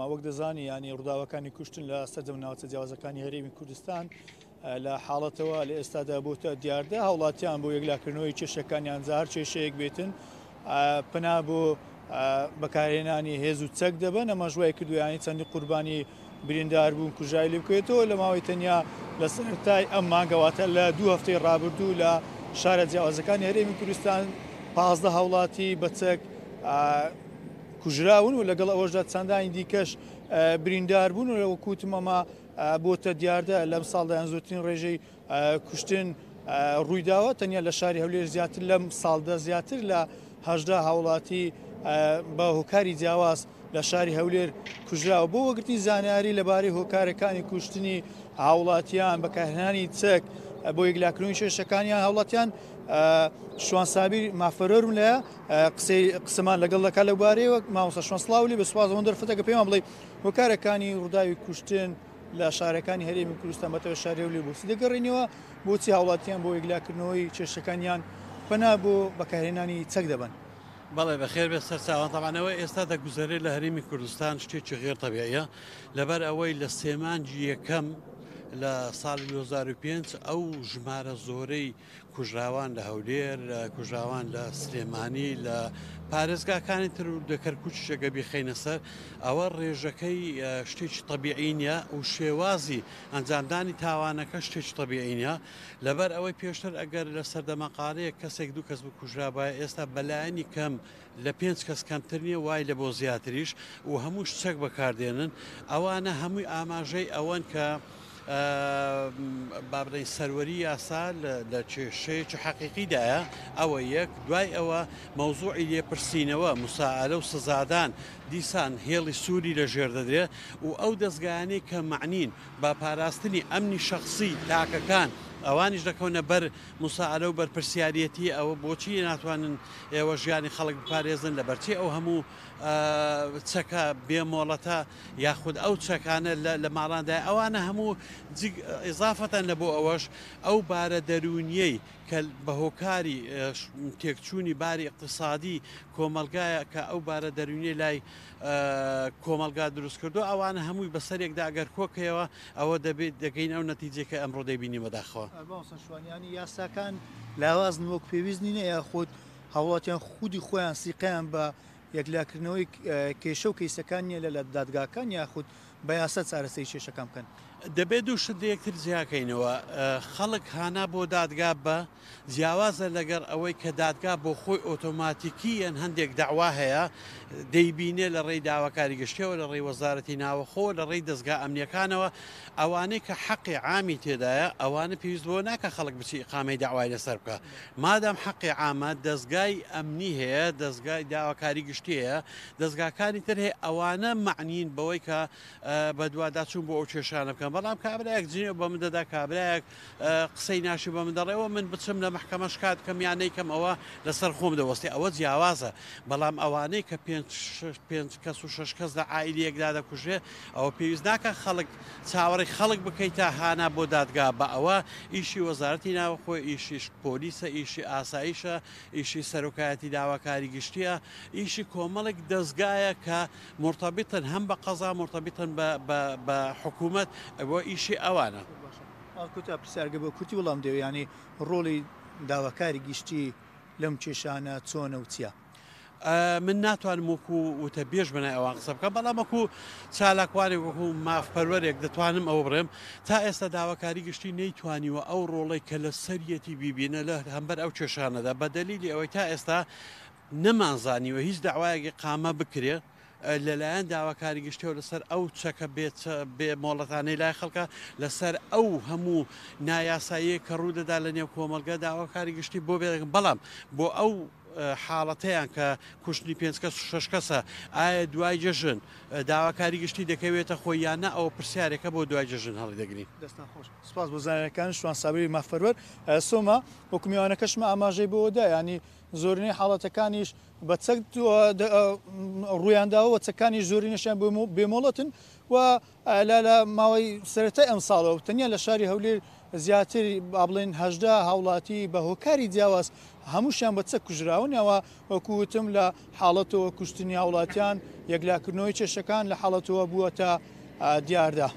بوومە وەک دەزانی ینی ڕووداوەکانی کوشتن لە سەردەم ناوچە جیاوازەکانی هەرێمی کوردستان لە حاڵەتەوە لە ئێستادا بۆتە دیاردە هاوڵاتیان بۆ یەکلاکردنەوەی کێشەکانیان زار کێشەیەک بێتن پنا بۆ بەکارهێنانی هێز و چەک دەبن ئەمە ژوای کردویانی چەندی قوربانی بریندار بوون کوژای لێ بکوێتەوە لە ماوەی تەنیا لە سەرەتای ئەم مانگەواتە لە 2 هەفتەی ڕابردوو لە شارە جیاوازەکانی هەرێمی کوردستان 15 هاوڵاتی بە چەک کوژراون و لەگەڵ ئەوەشدا چەندانی دیکەش بریندار بوون و لەوە کووتم ئەمە بۆتە دیاردە لەم ساڵدایان زۆرترین ڕێژەی کوشتن ڕوویداوە تەنیا لە شاری هەولێر زیاتر لەم ساڵدا زیاتر لە 18 هاوڵاتی بە هۆکاری جیاواز لە شاری هەولێر کوژراوە بۆ وەگرتی زانیاری لەبارەی هۆکارەکانی کوشتنی هاوڵاتیان بەکارهێنانی چەک بۆ یەکلاکردنی کێشەکانیان هاوڵاتیان شوان سابیر مافەرۆرم لە قسەمان لەگەڵ دەکات لەوبارەیەوە مامۆستا شوان سڵاولی بە سوپاس ئەوەن دەرفەتەکە پێیان بڵێ هۆکارەکانی ڕووداوی کوشتن لە شارەکانی هەرێمی کوردستان بەتەوە شاری هەولێر بۆچی دەگەڕێنەوە بۆچی هاوڵاتیان بۆ یەکلاکردنەوەی کێشەکانیان پەنا بۆ بەکارهێنانی چەک دەبن. بەڵێ بەخێر بێ سەرچاوان تەمانەوە ئێستا دەگوزارێت لە هەرێمی کوردستان شتێکی غێر تەبیعیە لەبەر ئەوەی لە سێمانجی یەکەم لە ساڵی 2005 ئەو ژمارە زۆرەی کوژراوان لە هەولێر کوژراوان لە سلێمانی لە پارێزگاکانی تر و دەکەرکوچێکە بیخینە سەر ئەوە ڕێژەکەی شتێکی تەبیعی نیە و شێوازی ئەنجامدانی تاوانەکە شتێکی تەبیعی نیە لەبەر ئەوەی پێشتر ئەگەر لە سەردەمەقارەیە کەسێک دوو کەس بکوژرابایە ئێستا بەلایەنی کەم لە 5 کەس کەمتر نییە وای لە بۆ زیاتریش و هەمووش چەک بەکاردێنن ئەوانە هەمووی ئاماژەی ئەوەن کە بابرەی سەروەری یاسا لە کێشەیەکی حەقیقیدایە ئەوە یەک دوای ئەوە مەوزوعی لێپرسینەوە موساعەلە و سزادان دیسان هێڵی سووری لە ژێر دەدرێت و ئەو دەستگایانەی کە معنین بە پاراستنی ئەمنی شخصی تاکەکان ئەوانیش دەکەونە بەر موساعەلە و بەرپرسیارەتی ئەوە بۆچی ناتوانن ئێوە ژیانی خەڵک بپارێزن لە بەرچی ئەو هەموو چەکە بێمۆڵەتە یاخود ئەو چەکانە لە ماڵاندا ئەوانە هەموو ئضافەتەن لە بۆ ئەوەش ئەو بارە دەرونیەی کە بە هۆکاری تێکچوونی باری اقتصادی کۆمەلگایە کە ئەو بارە دەرونیە لای کۆمەلگا دروست کردو ئەوانە هەمووی بەسەرێکدا ئەگەر کۆکەوە ئەوە دەبێت دەگەین ئەو نەتیجێکە ئەمڕۆ دەبینی بەداخەوە شوانیانی یاساکان لاوازن وەک پێویست نینە یا خۆت هاوڵاتیان خودی خۆیان سیقیان بە یەکلاکردنەوەی کێشە و کەیسەکان نیە لە دادگاکان یاخود بە یاسا چارەسەری کێشەکان بکەن دەبێت دوو شت یەکتر جیاکەینەوە خەڵک هانا بۆ دادگا بە جیاوازە لەگەر ئەوەی کە دادگا بۆ خۆی ئۆتۆماتیکیەن هەندێک داوا هەیە دەیبینێ لە ڕێی داواکاری گشتیەوە لە ڕێی وەزارەتی ناوەخۆ لە ڕێی دەستگا ئەمنیەکانەوە ئەوانەی کە حەقی عامی تێدایە ئەوانە پێویست بۆ ناکە خەڵک بچی ئیقامەی داوای لەسەر بکە مادام حەقی عامە دەستگای ئەمنی هەیە دەستگای داواکاری گشتی هەیە دەستگاکانی تر هەیە ئەوانە معنین بەوەی کە بە دوواداچوون بۆ ئەو کێشانە بکەن بەڵام کابراایەک جنێ بە من دەدا کابراایەک قسەی ناشی بە من دەڕێەوە من بچم لە محکەمە شکات کەم یانەی کەم ئەوە لەسەر خۆم دەوەستی ئەوە جیاوازە بەڵام ئەوانەی کە 5 کەس و 6 کەس لە عائیلەیەکدا دەکوژێ ئەوە پێویست ناکە خەڵک چاوەڕی خەڵک بکەیت تا هانا بۆ دادگا بە ئەوە ئیشی وەزارەتی ناوەخۆ ئیشیش پۆلیسە ئیشی ئاساییشە ئیشی سەرۆکایەتی داواکاری گشتیە ئیشی کۆمەڵێک دەستگایە کە مرتەبیتن هەم بە قەزا مرتەبیتن بە حکوومەت ئەوە ئیشی ئەوانە ئاکوتا پرسیارگە بە کورتی وەڵام دێ ینی ڕۆڵی داواکاری گشتی لەم کێشانە چۆنە و چییە؟ من ناتوانم وەکو وتە بێژ بنای ئەوان قسە بکەم بەڵام وەکو چالاکوانێک وەکو مافپەروەرێک دەتوانم ئەوە بڕێم تا ئێستا داواکاری گشتی نەیتوانیوە ئەو ڕۆڵی کە لە سەرەتی بیبینە لە هەمبەر ئەو کێشانەدا بە دەلیلی ئەوەی تا ئێستا نەمانزانیوە هیچ داوایەکی قامە بکرێ لەلایەن داواکاری گشتیەوە لەسەر ئەو چەکە بێ مۆڵەتانەی لای خەڵکە لەسەر ئەو هەموو نایاساییە کە ڕوودەدا لە نێو کۆمەلگا داواکاری گشتی بۆ بێدەکەن بەڵام بۆ ئەو حاڵەتەیان کە کوشتنی 5 کەس و 6 کەسە ئایا دوای جەژن داواکاری گشتی دەکەوێتە خۆیانە ئەوە پرسیارێکە بۆ دوای جەژن هەڵی دەگرین دەستان خۆش سپاس بۆ زانینەکان شوان سابری مافەروەر سۆما وەکمیوانەکەشمە ئاماژەی بۆدا ینی زۆرینەی حاڵەتەکانیش بە چەک ڕوویانداوە چەکانی زۆرینەشیان بێمۆڵەتن و لە ماوەی سەرەتای ئەم ساڵەوە تەنیا لە شاری هەولێر زیاتر بڵێن هەژدا هاوڵاتی بە هۆکاری جیاواز هەمووشیان بە چە کوژراونەوە وەکوتم لە حاڵەتەوە کوشتنی هاوڵاتیان یەکلاکردنەوەی کێشەکان لە حاڵەتەوە بووە تا دیاردا.